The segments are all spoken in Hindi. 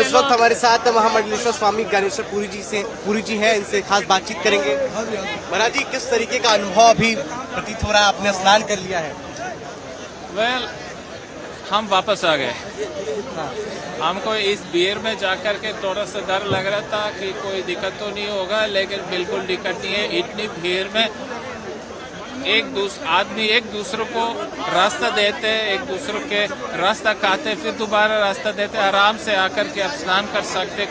इस वक्त हमारे साथ महामंडलेश्वर स्वामी ज्ञानेश्वर पुरी जी हैं, इनसे खास बातचीत करेंगे। महाराज जी, किस तरीके का अनुभव अभी प्रतीत हो रहा है? आपने स्नान कर लिया है? हम वापस आ गए। हमको इस भीड़ में जाकर के थोड़ा सा डर लग रहा था कि कोई दिक्कत तो नहीं होगा, लेकिन बिल्कुल दिक्कत नहीं है। इतनी भीड़ में आदमी एक दूसरे को रास्ता देते, एक दूसरे के रास्ता खाते, फिर दोबारा रास्ता देते, आराम से आकर के आप स्नान कर सकते।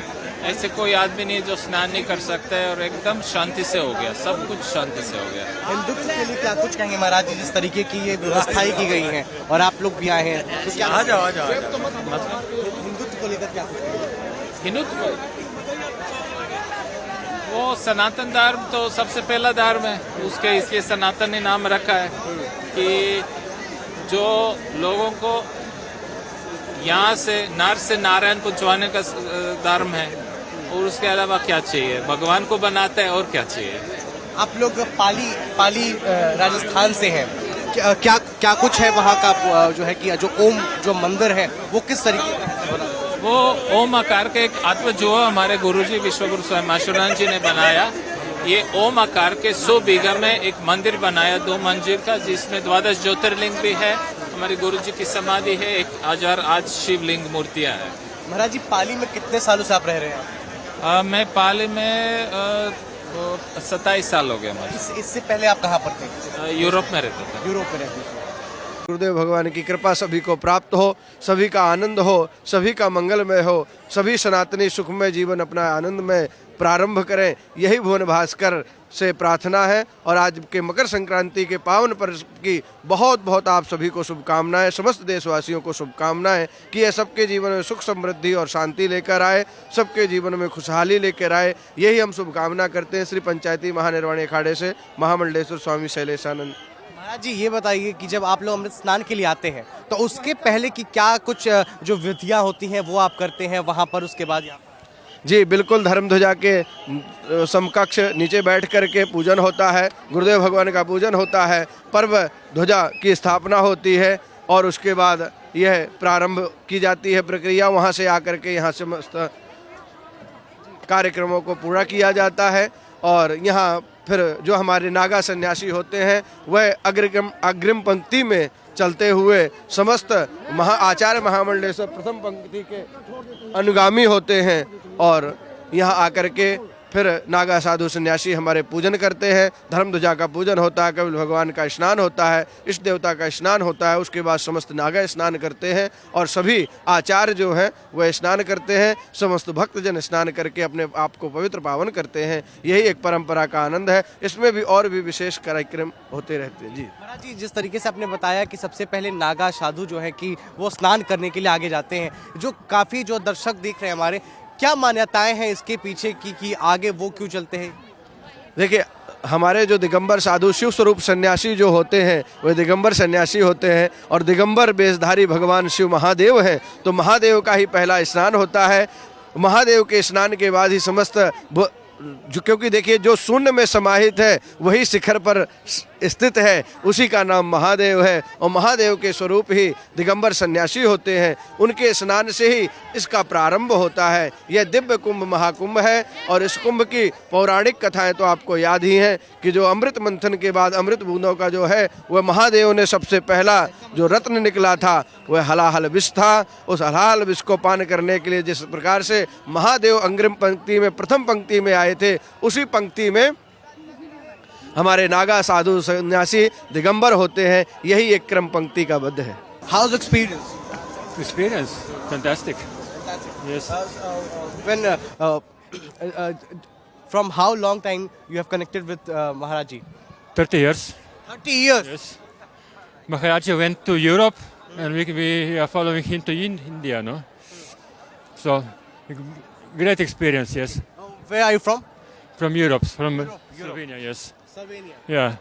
ऐसे कोई आदमी नहीं जो स्नान नहीं कर सकता है, और एकदम शांति से हो गया, सब कुछ शांति से हो गया। हिंदुत्व के लिए क्या कुछ कहेंगे महाराज जी? जिस तरीके की ये व्यवस्थाएं की गई हैं और आप लोग भी आए हैं, तो क्या आ जाओ मतलब हिंदुत्व को लेकर क्या कुछ कहेंगे? हिंदुत्व वो सनातन धर्म तो सबसे पहला धर्म है, उसके इसलिए सनातन ही नाम रखा है कि जो लोगों को यहाँ से नारायण पहुँचवाने का धर्म है, और उसके अलावा क्या चाहिए? भगवान को बनाता है, और क्या चाहिए? आप लोग पाली राजस्थान से हैं, क्या कुछ है वहाँ का? जो है कि जो मंदिर है वो किस तरीके का है? वो ओम आकार के एक आत्म जो हमारे गुरुजी विश्वगुरु स्वामी माशुरान जी ने बनाया, ये ओम आकार के 100 बीघा में एक मंदिर बनाया, 2 मंजिल का, जिसमें 12 ज्योतिर्लिंग भी है, हमारे गुरुजी की समाधि है, 1008 शिवलिंग मूर्तियां हैं। महाराज जी, पाली में कितने सालों से आप रह रहे हैं? मैं पाली में 27 साल हो गया मुझे। इससे पहले आप कहाँ पर थे? यूरोप में रहता था। यूरोप में रहते थे। गुरुदेव भगवान की कृपा सभी को प्राप्त हो, सभी का आनंद हो, सभी का मंगलमय हो, सभी सनातनी सुखमय जीवन अपना आनंद में प्रारंभ करें, यही भुवन भास्कर से प्रार्थना है। और आज के मकर संक्रांति के पावन पर्व की बहुत बहुत आप सभी को शुभकामनाएं, समस्त देशवासियों को शुभकामनाएं कि यह सबके जीवन में सुख समृद्धि और शांति लेकर आए, सबके जीवन में खुशहाली लेकर आए, यही हम शुभकामना करते हैं। श्री पंचायती महानिर्वाणी अखाड़े से महामंडलेश्वर स्वामी शैलेशानंद। महाराज जी, ये बताइए कि जब आप लोग अमृत स्नान के लिए आते हैं तो उसके पहले की क्या कुछ जो विधियां होती हैं वो आप करते हैं वहाँ पर? उसके बाद जी बिल्कुल, धर्म ध्वजा के समकक्ष नीचे बैठ करके पूजन होता है, गुरुदेव भगवान का पूजन होता है, पर्व ध्वजा की स्थापना होती है, और उसके बाद यह प्रारंभ की जाती है प्रक्रिया। वहाँ से आकर के यहाँ समस्त कार्यक्रमों को पूरा किया जाता है। और यहाँ फिर जो हमारे नागा सन्यासी होते हैं वह अग्रिम पंक्ति में चलते हुए समस्त आचार्य महामंडलेश्वर प्रथम पंक्ति के अनुगामी होते हैं, और यहाँ आकर के फिर नागा साधु सन्यासी हमारे पूजन करते हैं। धर्म ध्वजा का पूजन होता है, कपिल भगवान का स्नान होता है, इष्ट देवता का स्नान होता है, उसके बाद समस्त नागा स्नान करते हैं, और सभी आचार्य जो हैं वह स्नान करते हैं, समस्त भक्तजन स्नान करके अपने आप को पवित्र पावन करते हैं। यही एक परंपरा का आनंद है। इसमें भी और भी विशेष कार्यक्रम होते रहते हैं। जी महाराज जी, जिस तरीके से आपने बताया कि सबसे पहले नागा साधु जो है कि वो स्नान करने के लिए आगे जाते हैं, जो काफ़ी जो दर्शक देख रहे हैं हमारे, क्या मान्यताएं हैं इसके पीछे की कि आगे वो क्यों चलते हैं? देखिए, हमारे जो दिगंबर साधु शिव स्वरूप सन्यासी जो होते हैं वे दिगंबर सन्यासी होते हैं, और दिगंबर वेशधारी भगवान शिव महादेव हैं, तो महादेव का ही पहला स्नान होता है। महादेव के स्नान के बाद ही समस्त क्योंकि देखिए, जो शून्य में समाहित है वही शिखर पर स्थित है, उसी का नाम महादेव है, और महादेव के स्वरूप ही दिगंबर सन्यासी होते हैं। उनके स्नान से ही इसका प्रारंभ होता है। यह दिव्य कुंभ महाकुंभ है, और इस कुंभ की पौराणिक कथाएं तो आपको याद ही हैं कि जो अमृत मंथन के बाद अमृत बूंदों का जो है वह महादेव ने सबसे पहला जो रत्न निकला था वह हलाहल विष था। उस हलाहल विष को पान करने के लिए जिस प्रकार से महादेव अग्रिम पंक्ति में प्रथम पंक्ति में आए थे, उसी पंक्ति में हमारे नागा साधु सन्यासी दिगंबर होते हैं। यही एक क्रम पंक्ति का बद्ध है। House experience? Experience, fantastic. Yes. When from how long time you have connected with Maharaj ji? 30 years. 30 years. Yes. Maharaji went to Europe, and we are following him to India, no? So, great experience, yes. Where are you from? From Europe, from Slovenia, yes. Slovenia. Yeah.